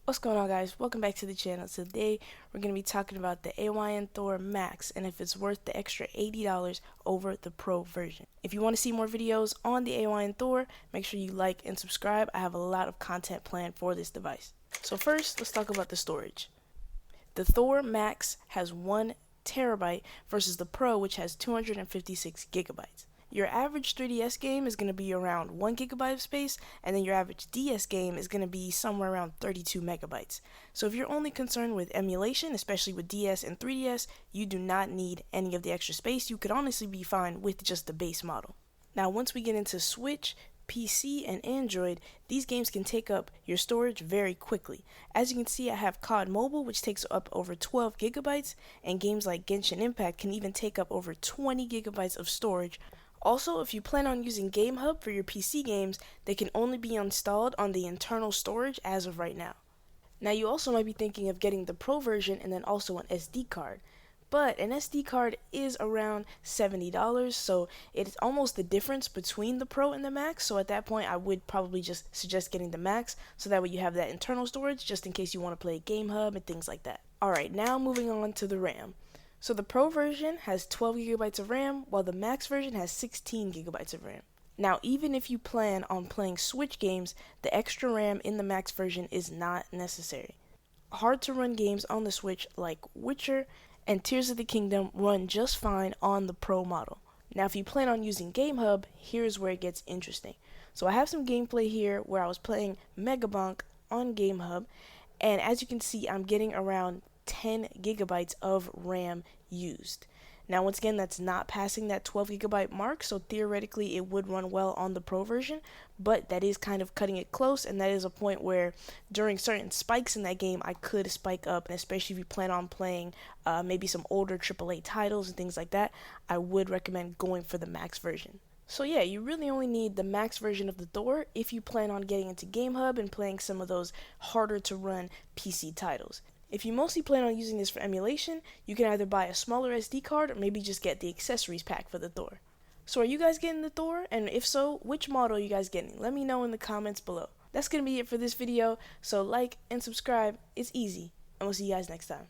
What's going on, guys? Welcome back to the channel. Today we're going to be talking about the AYN Thor Max and if it's worth the extra $80 over the Pro version. If you want to see more videos on the AYN Thor, make sure you like and subscribe. I have a lot of content planned for this device. So first, let's talk about the storage. The Thor Max has 1 terabyte versus the Pro, which has 256 gigabytes. Your average 3DS game is going to be around 1 gigabyte of space, and then your average DS game is going to be somewhere around 32 megabytes. So if you're only concerned with emulation, especially with DS and 3DS, you do not need any of the extra space. You could honestly be fine with just the base model. Now, once we get into Switch, PC, and Android, these games can take up your storage very quickly. As you can see, I have COD Mobile, which takes up over 12 gigabytes, and games like Genshin Impact can even take up over 20 gigabytes of storage. Also, if you plan on using GameHub for your PC games, they can only be installed on the internal storage as of right now. Now, you also might be thinking of getting the Pro version and then also an SD card. But an SD card is around $70, so it's almost the difference between the Pro and the Max. So at that point, I would probably just suggest getting the Max, so that way you have that internal storage just in case you want to play GameHub and things like that. Alright, now moving on to the RAM. So the Pro version has 12 gigabytes of RAM, while the Max version has 16 gigabytes of RAM. Now, even if you plan on playing Switch games, the extra RAM in the Max version is not necessary. Hard to run games on the Switch like Witcher and Tears of the Kingdom run just fine on the Pro model. Now, if you plan on using GameHub, here's where it gets interesting. So I have some gameplay here where I was playing Megabonk on GameHub, and as you can see, I'm getting around 10 gigabytes of RAM used. Now, once again, that's not passing that 12 gigabyte mark, so theoretically it would run well on the Pro version, but that is kind of cutting it close, and that is a point where during certain spikes in that game I could spike up, and especially if you plan on playing maybe some older AAA titles and things like that, I would recommend going for the Max version. So yeah, you really only need the Max version of the Thor if you plan on getting into GameHub and playing some of those harder to run PC titles. If you mostly plan on using this for emulation, you can either buy a smaller SD card or maybe just get the accessories pack for the Thor. So are you guys getting the Thor? And if so, which model are you guys getting? Let me know in the comments below. That's going to be it for this video, so like and subscribe. It's easy, and we'll see you guys next time.